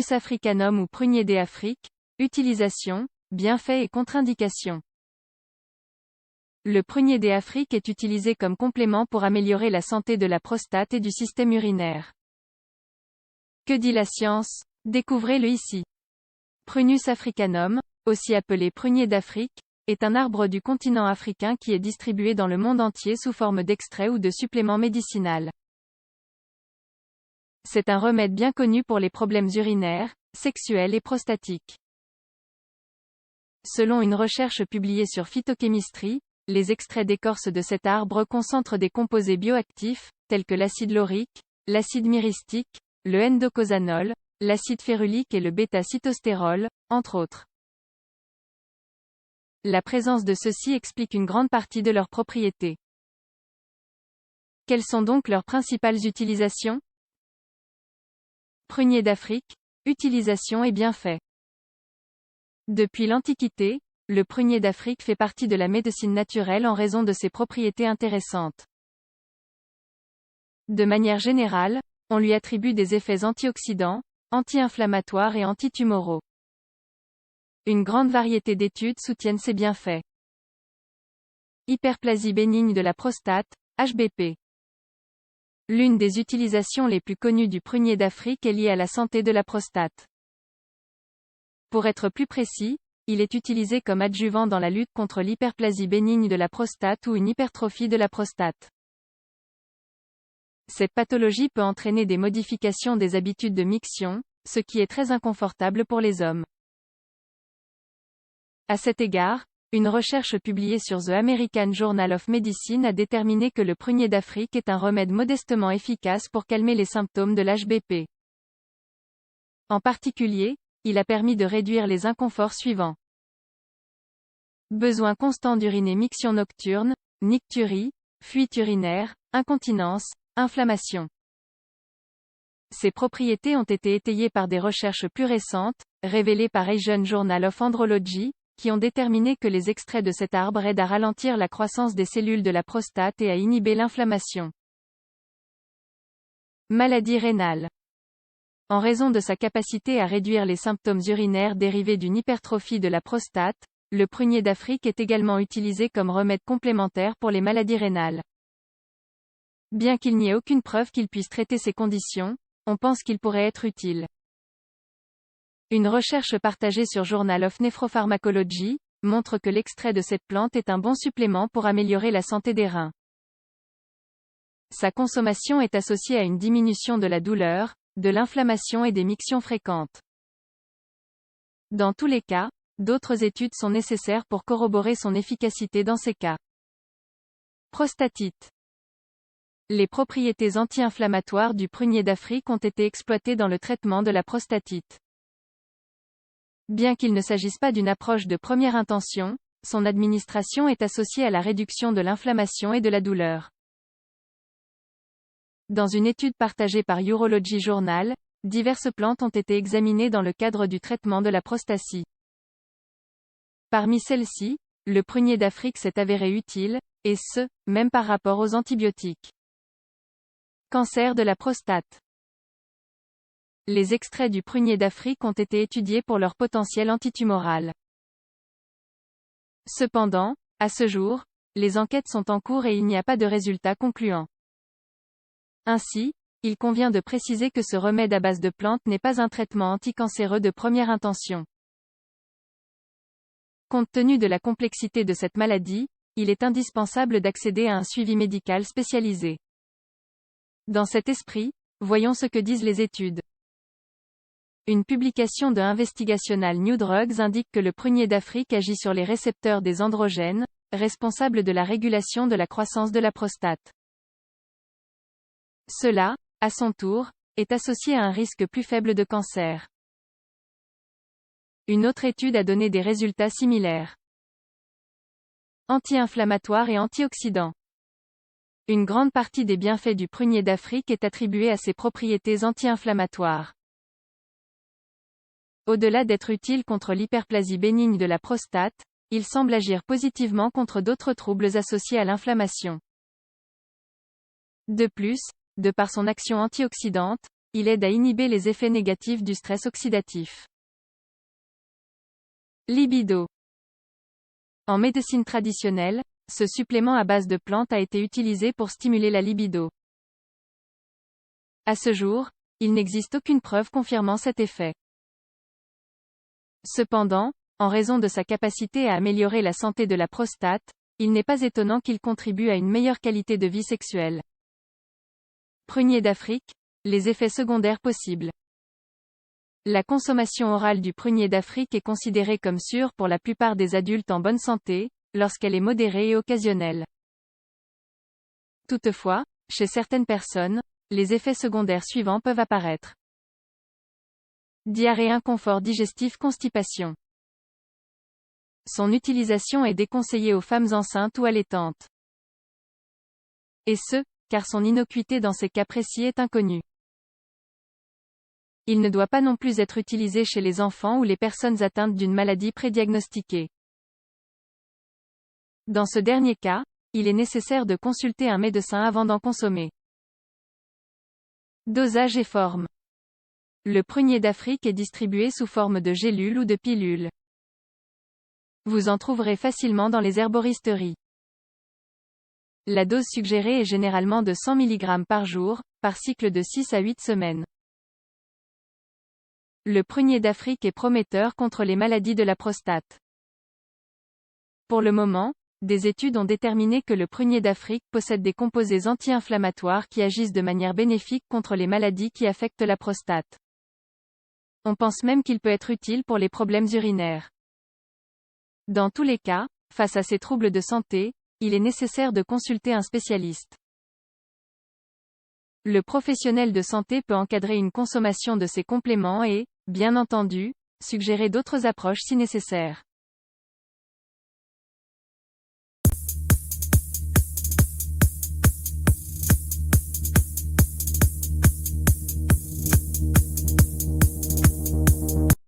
Prunus africanum ou prunier d'Afrique. Utilisation, bienfaits et contre-indications. Le prunier d'Afrique est utilisé comme complément pour améliorer la santé de la prostate et du système urinaire. Que dit la science? Découvrez-le ici. Prunus africanum, aussi appelé prunier d'Afrique, est un arbre du continent africain qui est distribué dans le monde entier sous forme d'extrait ou de supplément médicinal. C'est un remède bien connu pour les problèmes urinaires, sexuels et prostatiques. Selon une recherche publiée sur Phytochemistry, les extraits d'écorce de cet arbre concentrent des composés bioactifs, tels que l'acide laurique, l'acide myristique, le N-docosanols, l'acide férulique et le bêta-cytostérol, entre autres. La présence de ceux-ci explique une grande partie de leurs propriétés. Quelles sont donc leurs principales utilisations? Prunier d'Afrique, utilisation et bienfaits. Depuis l'Antiquité, le prunier d'Afrique fait partie de la médecine naturelle en raison de ses propriétés intéressantes. De manière générale, on lui attribue des effets antioxydants, anti-inflammatoires et antitumoraux. Une grande variété d'études soutiennent ses bienfaits. Hyperplasie bénigne de la prostate, HBP. L'une des utilisations les plus connues du prunier d'Afrique est liée à la santé de la prostate. Pour être plus précis, il est utilisé comme adjuvant dans la lutte contre l'hyperplasie bénigne de la prostate ou une hypertrophie de la prostate. Cette pathologie peut entraîner des modifications des habitudes de miction, ce qui est très inconfortable pour les hommes. À cet égard, une recherche publiée sur The American Journal of Medicine a déterminé que le prunier d'Afrique est un remède modestement efficace pour calmer les symptômes de l'HBP. En particulier, il a permis de réduire les inconforts suivants. Besoin constant d'uriner, miction nocturne, nicturie, fuite urinaire, incontinence, inflammation. Ces propriétés ont été étayées par des recherches plus récentes, révélées par Asian Journal of Andrology, qui ont déterminé que les extraits de cet arbre aident à ralentir la croissance des cellules de la prostate et à inhiber l'inflammation. Maladie rénale. En raison de sa capacité à réduire les symptômes urinaires dérivés d'une hypertrophie de la prostate, le prunier d'Afrique est également utilisé comme remède complémentaire pour les maladies rénales. Bien qu'il n'y ait aucune preuve qu'il puisse traiter ces conditions, on pense qu'il pourrait être utile. Une recherche partagée sur Journal of Nepropharmacology montre que l'extrait de cette plante est un bon supplément pour améliorer la santé des reins. Sa consommation est associée à une diminution de la douleur, de l'inflammation et des mictions fréquentes. Dans tous les cas, d'autres études sont nécessaires pour corroborer son efficacité dans ces cas. Prostatite. Les propriétés anti-inflammatoires du prunier d'Afrique ont été exploitées dans le traitement de la prostatite. Bien qu'il ne s'agisse pas d'une approche de première intention, son administration est associée à la réduction de l'inflammation et de la douleur. Dans une étude partagée par Urology Journal, diverses plantes ont été examinées dans le cadre du traitement de la prostatie. Parmi celles-ci, le prunier d'Afrique s'est avéré utile, et ce, même par rapport aux antibiotiques. Cancer de la prostate. Les extraits du prunier d'Afrique ont été étudiés pour leur potentiel antitumoral. Cependant, à ce jour, les enquêtes sont en cours et il n'y a pas de résultats concluants. Ainsi, il convient de préciser que ce remède à base de plantes n'est pas un traitement anticancéreux de première intention. Compte tenu de la complexité de cette maladie, il est indispensable d'accéder à un suivi médical spécialisé. Dans cet esprit, voyons ce que disent les études. Une publication de Investigational New Drugs indique que le prunier d'Afrique agit sur les récepteurs des androgènes, responsables de la régulation de la croissance de la prostate. Cela, à son tour, est associé à un risque plus faible de cancer. Une autre étude a donné des résultats similaires. Anti-inflammatoire et antioxydant. Une grande partie des bienfaits du prunier d'Afrique est attribuée à ses propriétés anti-inflammatoires. Au-delà d'être utile contre l'hyperplasie bénigne de la prostate, il semble agir positivement contre d'autres troubles associés à l'inflammation. De plus, de par son action antioxydante, il aide à inhiber les effets négatifs du stress oxydatif. Libido. En médecine traditionnelle, ce supplément à base de plantes a été utilisé pour stimuler la libido. À ce jour, il n'existe aucune preuve confirmant cet effet. Cependant, en raison de sa capacité à améliorer la santé de la prostate, il n'est pas étonnant qu'il contribue à une meilleure qualité de vie sexuelle. Prunier d'Afrique, les effets secondaires possibles. La consommation orale du prunier d'Afrique est considérée comme sûre pour la plupart des adultes en bonne santé, lorsqu'elle est modérée et occasionnelle. Toutefois, chez certaines personnes, les effets secondaires suivants peuvent apparaître. Diarrhée, inconfort digestif, constipation. Son utilisation est déconseillée aux femmes enceintes ou allaitantes. Et ce, car son innocuité dans ces cas précis est inconnue. Il ne doit pas non plus être utilisé chez les enfants ou les personnes atteintes d'une maladie prédiagnostiquée. Dans ce dernier cas, il est nécessaire de consulter un médecin avant d'en consommer. Dosage et forme. Le prunier d'Afrique est distribué sous forme de gélules ou de pilules. Vous en trouverez facilement dans les herboristeries. La dose suggérée est généralement de 100 mg par jour, par cycle de 6 à 8 semaines. Le prunier d'Afrique est prometteur contre les maladies de la prostate. Pour le moment, des études ont déterminé que le prunier d'Afrique possède des composés anti-inflammatoires qui agissent de manière bénéfique contre les maladies qui affectent la prostate. On pense même qu'il peut être utile pour les problèmes urinaires. Dans tous les cas, face à ces troubles de santé, il est nécessaire de consulter un spécialiste. Le professionnel de santé peut encadrer une consommation de ces compléments et, bien entendu, suggérer d'autres approches si nécessaire.